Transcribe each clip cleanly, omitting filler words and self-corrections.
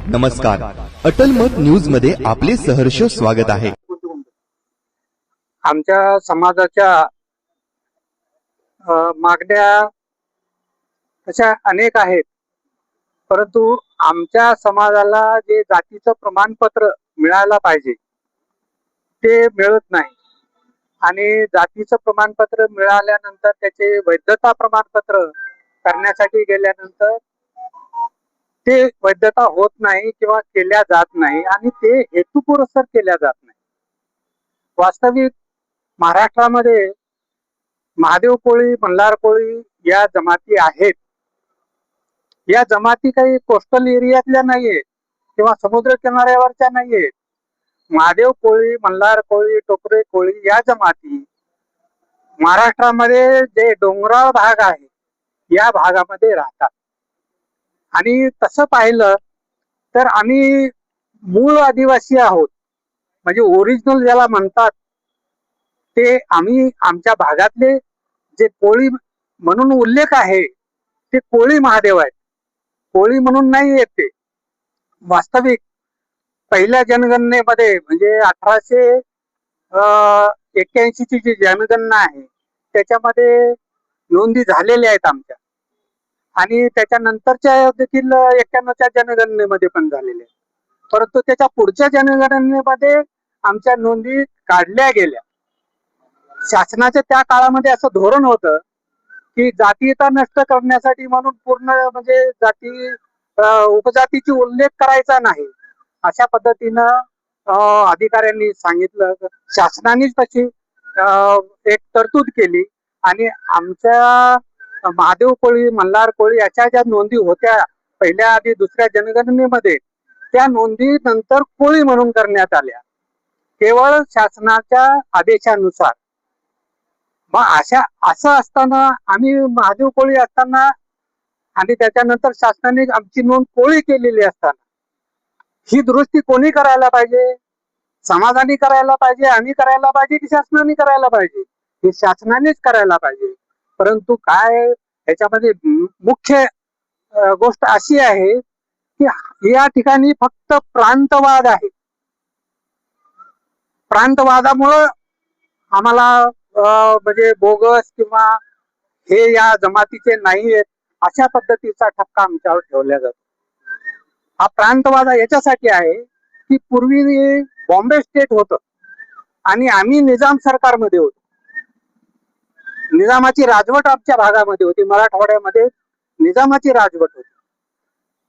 नमस्कार, अटल मत न्यूज मध्ये आपले सहर्ष स्वागत आहे। आमच्या समाजाच्या मागण्या अशा अनेक आहेत, परंतु आमच्या समाजाला जे जातीचं प्रमाणपत्र मिळायला पाहिजे ते मिळत नाही। आणि जातीचं प्रमाणपत्र मिळाल्यानंतर त्याचे वैधता प्रमाणपत्र करण्यासाठी गेल्यानंतर ते वैधता होत नाही किंवा केल्या जात नाही आणि ते हेतुपुरस्सर केल्या जात नाही। वास्तविक महाराष्ट्रामध्ये महादेव कोळी, मल्हार कोळी या जमाती आहेत। या जमाती काही कोस्टल एरियातल्या नाहीये किंवा समुद्र किनाऱ्यावरच्या नाहीये। महादेव कोळी, मल्हार कोळी, टोकरे कोळी या जमाती महाराष्ट्रामध्ये जे डोंगराळ भाग आहे या भागामध्ये राहतात। आणि तसं पाहिलं तर आम्ही मूळ आदिवासी आहोत, म्हणजे ओरिजिनल ज्याला म्हणतात ते आम्ही आमच्या भागातले जे कोळी म्हणून उल्लेख आहे ते कोळी महादेव आहेत, कोळी म्हणून नाही येत ते। वास्तविक पहिल्या जनगणनेमध्ये म्हणजे 1881 ची जी जनगणना आहे त्याच्यामध्ये नोंदी झालेल्या आहेत आमच्या, आणि त्याच्यानंतरच्या देखील 91च्या जनगणनेमध्ये पण झालेले आहेत। परंतु त्याच्या पुढच्या जनगणनेमध्ये आमच्या नोंदी काढल्या गेल्या। शासनाच्या त्या काळामध्ये असं धोरण होतं की जातीयता नष्ट करण्यासाठी म्हणून पूर्ण म्हणजे जाती उपजातीची उल्लेख करायचा नाही अशा पद्धतीनं अधिकाऱ्यांनी सांगितलं। शासनानेच तशी एक तरतूद केली आणि आमच्या महादेव कोळी, मल्हार कोळी याच्या ज्या नोंदी होत्या पहिल्या आधी दुसऱ्या जनगणनेमध्ये त्या नोंदी नंतर कोळी म्हणून करण्यात आल्या, केवळ शासनाच्या आदेशानुसार। मग असं असताना आम्ही महादेव कोळी असताना आणि त्याच्यानंतर शासनाने आमची नोंद कोळी केलेली असताना ही दुरुस्ती कोणी करायला पाहिजे? समाजाने करायला पाहिजे, आम्ही करायला पाहिजे की शासनाने करायला पाहिजे? हे शासनानेच करायला पाहिजे। परंतु काय याच्यामध्ये मुख्य गोष्ट अशी आहे की या ठिकाणी फक्त प्रांतवाद आहे। प्रांतवादामुळं आम्हाला म्हणजे बोगस किंवा हे या जमातीचे नाही आहेत अशा पद्धतीचा ठपका आमच्यावर ठेवला जातो। हा प्रांतवाद याच्यासाठी आहे की पूर्वी बॉम्बे स्टेट होतं आणि आम्ही निजाम सरकारमध्ये होतो। निजामाची राजवट आमच्या भागामध्ये होती, मराठवाड्यामध्ये निजामाची राजवट होती।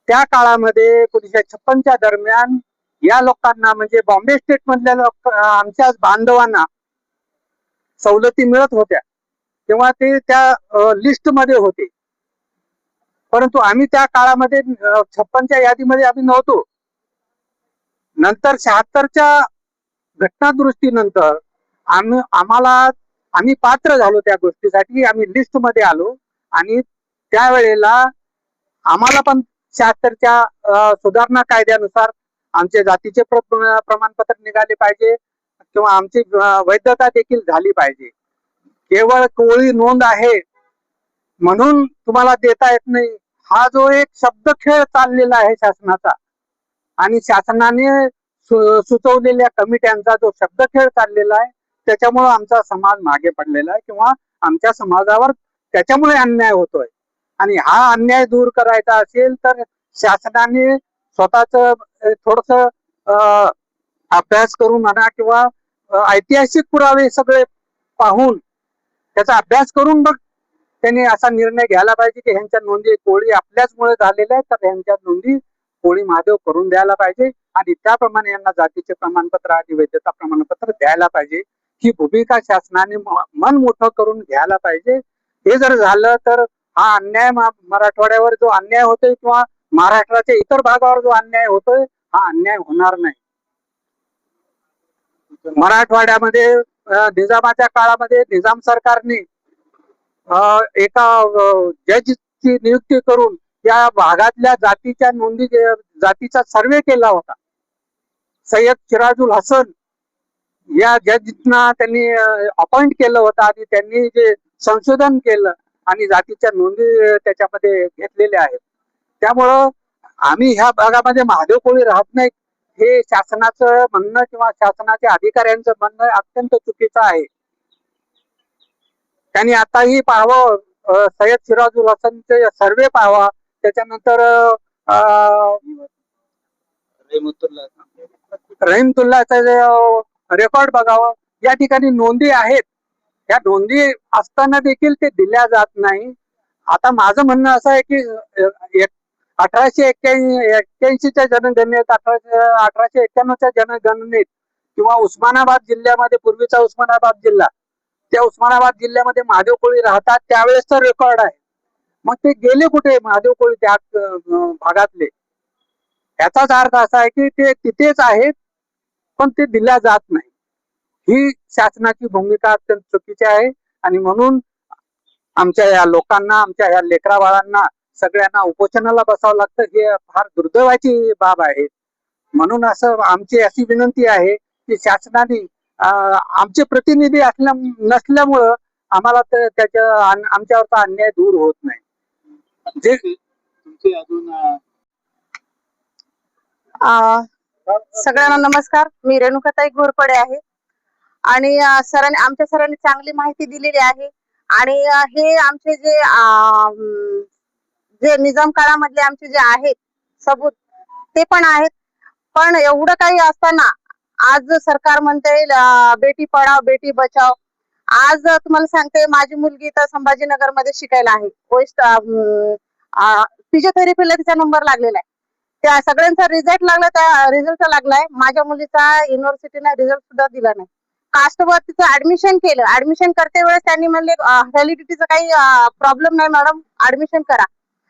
त्या काळामध्ये 1956च्या दरम्यान या लोकांना म्हणजे बॉम्बे स्टेट मधल्या आमच्या बांधवांना सवलती मिळत होत्या तेव्हा ते त्या लिस्ट मध्ये होते, परंतु आम्ही त्या काळामध्ये 56च्या यादीमध्ये आम्ही नव्हतो। नंतर 76च्या घटनादुरुस्तीनंतर आम्ही पात्र झालो त्या गोष्टीसाठी, आम्ही लिस्ट मध्ये आलो आणि त्यावेळेला आम्हाला पण 76च्या सुधारणा कायद्यानुसार आमचे जातीचे प्रमाणपत्र निघाले पाहिजे किंवा आमची वैधता देखील झाली पाहिजे। केवळ कोळी नोंद आहे म्हणून तुम्हाला देता येत नाही हा जो एक शब्दखेळ चाललेला आहे शासनाचा आणि शासनाने सुचवलेल्या कमिट्यांचा जो शब्दखेळ चाललेला आहे त्याच्यामुळे आमचा समाज मागे पडलेला आहे किंवा आमच्या समाजावर त्याच्यामुळे अन्याय होतोय। आणि हा अन्याय दूर करायचा असेल तर शासनाने स्वतःच थोडस अभ्यास करून म्हणा किंवा ऐतिहासिक पुरावे सगळे पाहून त्याचा अभ्यास करून मग त्यांनी असा निर्णय घ्यायला पाहिजे की ह्यांच्या नोंदी कोळी आपल्याचमुळे झालेल्या आहेत तर ह्यांच्या नोंदी कोळी महादेव करून द्यायला पाहिजे आणि त्याप्रमाणे यांना जातीचे प्रमाणपत्र आणि वैधता प्रमाणपत्र द्यायला पाहिजे। ही भूमिका शासनाने मन मोठं करून घ्यायला पाहिजे। हे जर झालं तर हा अन्याय मराठवाड्यावर जो अन्याय होतोय किंवा महाराष्ट्राच्या इतर भागावर जो अन्याय होतोय हा अन्याय होणार नाही। मराठवाड्यामध्ये निजामाच्या काळामध्ये निजाम सरकारने एका जजची नियुक्ती करून या भागातल्या जातीच्या नोंदी जातीचा सर्वे केला होता। सय्यद सिराजुल हसन या जजना त्यांनी अपॉइंट केलं होतं आणि त्यांनी जे संशोधन केलं आणि जातीच्या नोंदी त्याच्यामध्ये घेतलेल्या आहेत। त्यामुळं आम्ही ह्या भागामध्ये महादेव कोळी राहत नाही हे शासनाचं म्हणणं किंवा शासनाच्या अधिकाऱ्यांचं म्हणणं अत्यंत चुकीचं आहे. त्यांनी आताही पाहावं, सय्यद सिराजुल हसनचे सर्वे पाहावा, त्याच्यानंतर रहीमतुल्लाचा रेकॉर्ड बघावं. या ठिकाणी नोंदी आहेत, या नोंदी असताना देखील ते दिल्या जात नाही. आता माझं म्हणणं असं आहे की 1881च्या जनगणनेत 1891च्या जनगणनेत किंवा उस्मानाबाद जिल्ह्यामध्ये, पूर्वीचा उस्मानाबाद जिल्हा, त्या उस्मानाबाद जिल्ह्यामध्ये महादेव कोळी राहतात त्यावेळेसचा रेकॉर्ड आहे. मग ते गेले कुठे महादेव कोळी त्या भागातले? याचाच अर्थ असा आहे की ते तिथेच आहेत पण ते दिल्या जात नाही. ही शासनाची भूमिका अत्यंत चुकीची आहे आणि म्हणून आमच्या या लोकांना, आमच्या या लेकरा बाळांना सगळ्यांना उपोषणाला बसावं लागतं. हे फार दुर्दैवाची बाब आहे. म्हणून असं आमची अशी विनंती आहे की शासनाने आमचे प्रतिनिधी नसल्यामुळं आम्हाला त्याच्या आमच्यावरचा अन्याय दूर होत नाही. जे तुमचे अजून सगळ्यांना नमस्कार. मी रेणुकाताई घोरपडे आहे आणि आमच्या सरांनी चांगली माहिती दिलेली आहे. आणि हे आमचे जे निजाम काळामधले आमचे जे आहेत सबूत ते पण आहेत. पण एवढं काही असताना आज सरकार म्हणते बेटी पढाओ बेटी बचाओ. आज तुम्हाला सांगते, माझी मुलगी तर संभाजीनगर मध्ये शिकायला आहे. फिजिओथेरपीला तिचा नंबर लागलेला आहे. त्या सगळ्यांचा रिझल्ट लागला, त्या रिझल्ट लागलाय. माझ्या मुलीचा युनिव्हर्सिटीने रिझल्ट सुद्धा दिला नाही. कास्टवर तिचं ऍडमिशन केलं. ऍडमिशन करते वेळेस त्यांनी म्हणले व्हॅलिडिटीचा काही प्रॉब्लेम नाही मॅडम, ऍडमिशन करा.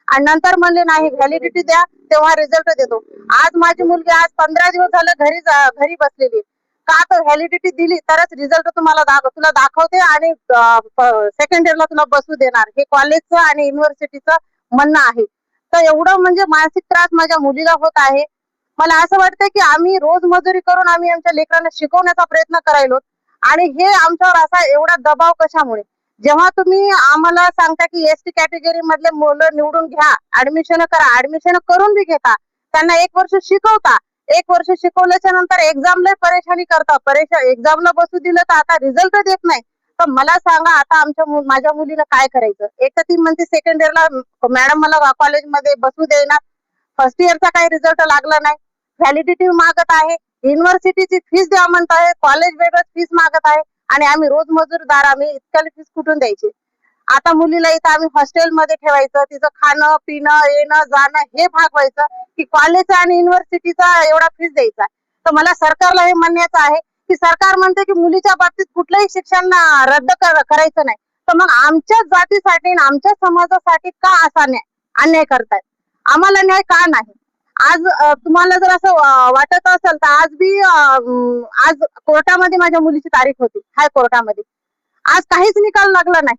आणि नंतर म्हणले नाही व्हॅलिडिटी द्या तेव्हा रिझल्ट देतो. आज माझी मुलगी आज 15 दिवस झालं घरी बसलेली. का तर व्हॅलिडिटी दिली तरच रिझल्ट तुला दाखवते आणि सेकंड इयरला तुला बसू देणार. हे कॉलेजचं आणि युनिव्हर्सिटीचं म्हणणं आहे. तर एवढं म्हणजे मानसिक त्रास माझ्या मुलीला होत आहे. मला असं वाटतं की आम्ही रोज मजुरी करून आम्ही आमच्या लेकरांना शिकवण्याचा प्रयत्न करायलो आणि हे आमच्यावर असा एवढा दबाव कशामुळे? जेव्हा तुम्ही आम्हाला सांगता की एसटी कॅटेगरी मधले मुलं निवडून घ्या, ऍडमिशन करा, ऍडमिशन करून बी घेता, त्यांना 1 वर्ष शिकवता, 1 वर्ष शिकवल्याच्या नंतर एक्झामला परेशानी करता, एक्झामला बसू दिलं तर आता रिझल्ट देत नाही. तर मला सांगा आता माझ्या मुलीला काय करायचं? एक तर ती म्हणते सेकंड इयरला मॅडम मला कॉलेजमध्ये बसू देणार, फर्स्ट इयरचा काही रिझल्ट लागला नाही, व्हॅलिडिटी मागत आहे, युनिव्हर्सिटीची फीस द्या म्हणत आहे, कॉलेज वेगळं फीस मागत आहे आणि आम्ही रोज मजूरदार, आम्ही इतक्या फीस कुठून द्यायची? आता मुलीला इथं आम्ही हॉस्टेलमध्ये ठेवायचं, तिचं खाणं पिणं येणं जाणं हे भागवायचं की कॉलेजचा आणि युनिव्हर्सिटीचा एवढा फीस द्यायचा? तर मला सरकारला हे म्हणण्याचं आहे की सरकार म्हणते की मुलीच्या बाबतीत कुठलंही शिक्षण रद्द करायचं नाही. तर मग आमच्या जातीसाठी आणि आमच्या समाजासाठी का असा अन्याय करतायत? आम्हाला न्याय का नाही? आज तुम्हाला जर असं वाटत असेल तर आज कोर्टामध्ये माझ्या मुलीची तारीख होती, हायकोर्टामध्ये. आज काहीच निकाल लागला नाही.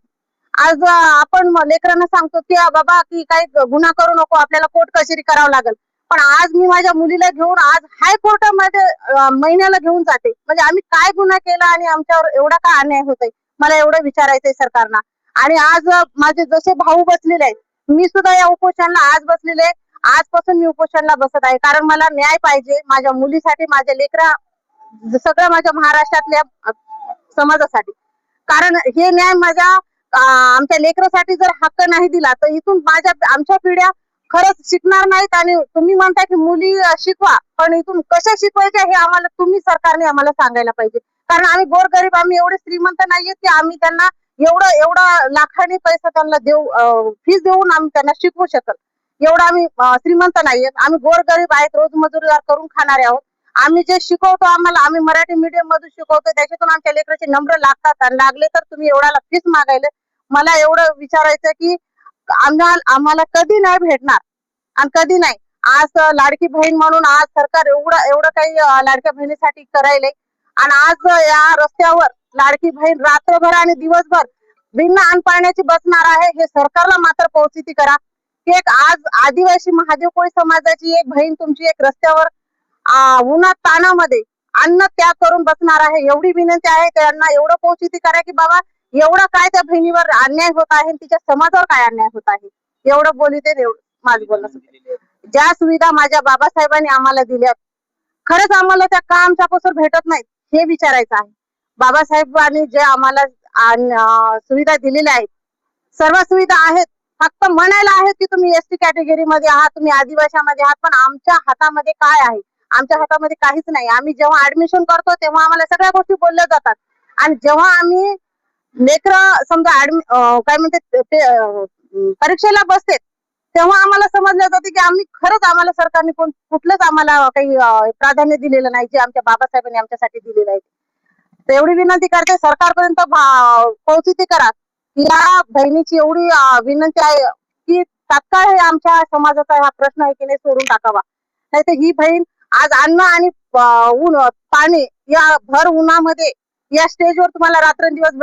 आज आपण लेकरांना सांगतो की बाबा की काही गुन्हा करू नको, आपल्याला कोर्ट कचेरी करावं लागेल. पण आज मी माझ्या मुलीला घेऊन आज हायकोर्टामध्ये महिन्याला घेऊन जाते. म्हणजे आम्ही काय गुन्हा केला आणि आमच्यावर एवढा का अन्याय होतोय? मला एवढं विचारायचंय सरकारना. आणि आज माझे जसे भाऊ बसलेले आहेत, मी सुद्धा या उपोषणाला आज बसलेले आहे. आजपासून मी उपोषणाला बसत आहे कारण मला न्याय पाहिजे माझ्या मुलीसाठी, माझ्या लेकरा, सगळ्या माझ्या महाराष्ट्रातल्या समाजासाठी. कारण हे न्याय आमच्या लेकरासाठी जर हक्क नाही दिला तर इथून आमच्या पिढ्या खरंच शिकणार नाहीत. आणि तुम्ही म्हणता की मुली शिकवा, पण इथून कशा शिकवायच्या हे आम्हाला तुम्ही सरकारने आम्हाला सांगायला पाहिजे. कारण आम्ही गोरगरीब, आम्ही एवढे श्रीमंत नाहीयेत की आम्ही त्यांना एवढा लाखांनी पैसा त्यांना फीस देऊन आम्ही त्यांना शिकवू शकत. एवढा आम्ही श्रीमंत नाहीयेत, आम्ही गोरगरीब आहेत, रोज मजुरीदार करून खाणारे आहोत. आम्ही जे शिकवतो, आम्ही मराठी मीडियम मधून शिकवतो, त्याच्यातून आमच्या लेकराचे नंबर लागतात आणि लागले तर तुम्ही एवढ्याला फीस मागायले. मला एवढं विचारायचं की आम्हाला कधी नाही भेटणार आणि कधी नाही. आज लाडकी बहीण म्हणून आज सरकार एवढं काही लाडक्या बहिणीसाठी करायले आणि आज या रस्त्यावर लाडकी बहीण रात्रभर आणि दिवसभर बिना अन्न पाण्याची बसणार आहे. हे सरकारला मात्र पोहोचिती करा की एक आज आदिवासी महादेव कोळी समाजाची एक बहीण तुमची एक रस्त्यावर उन्हात तानामध्ये अन्न त्याग करून बसणार आहे. एवढी विनंती आहे त्यांना, एवढं पोहोचिती करा की बाबा एवढं काय त्या बहिणीवर अन्याय होत आहे, तिच्या समाजावर काय अन्याय होत आहे. एवढं बोलते, माझं बोलणं. ज्या सुविधा माझ्या बाबासाहेबांनी आम्हाला दिल्यात, खरंच आम्हाला त्या का आमच्यापासून भेटत नाहीत हे विचारायचं आहे. बाबासाहेबांनी जे आम्हाला सुविधा दिलेल्या आहेत, सर्व सुविधा आहेत, फक्त म्हणायला आहेत की तुम्ही एसटी कॅटेगरी मध्ये आहात, तुम्ही आदिवासीमध्ये आहात, पण आमच्या हातामध्ये काय आहे? आमच्या हातामध्ये काहीच नाही. आम्ही जेव्हा ऍडमिशन करतो तेव्हा आम्हाला सगळ्या गोष्टी बोलल्या जातात, आणि जेव्हा आम्ही लेकरं समजा काय म्हणते परीक्षेला बसते तेव्हा आम्हाला समजलं जाते की आम्हाला सरकारने कुठलंच आम्हाला काही प्राधान्य दिलेलं नाही जे आमच्या बाबासाहेबांनी आमच्यासाठी दिलेलं आहे. तर एवढी विनंती करते सरकारपर्यंत पोहोचती करा. या बहिणीची एवढी विनंती आहे की तात्काळ हे आमच्या समाजाचा हा प्रश्न आहे की नाही सोडून टाकावा. नाही तर ही बहीण आज अन्न आणि पाणी या भर उन्हामध्ये या स्टेजवर तुम्हाला रात्रंदिवस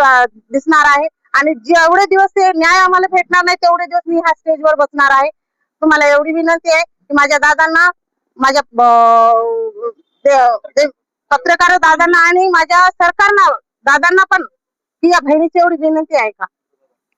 दिसणार आहे, आणि जेवढे दिवस ते न्याय आम्हाला भेटणार नाही तेवढे दिवस मी ह्या स्टेजवर बसणार आहे. तुम्हाला एवढी विनंती आहे की माझ्या दादांना, माझ्या पत्रकार दादांना आणि माझ्या सरकारना दादांना पण की या बहिणीची एवढी विनंती आहे का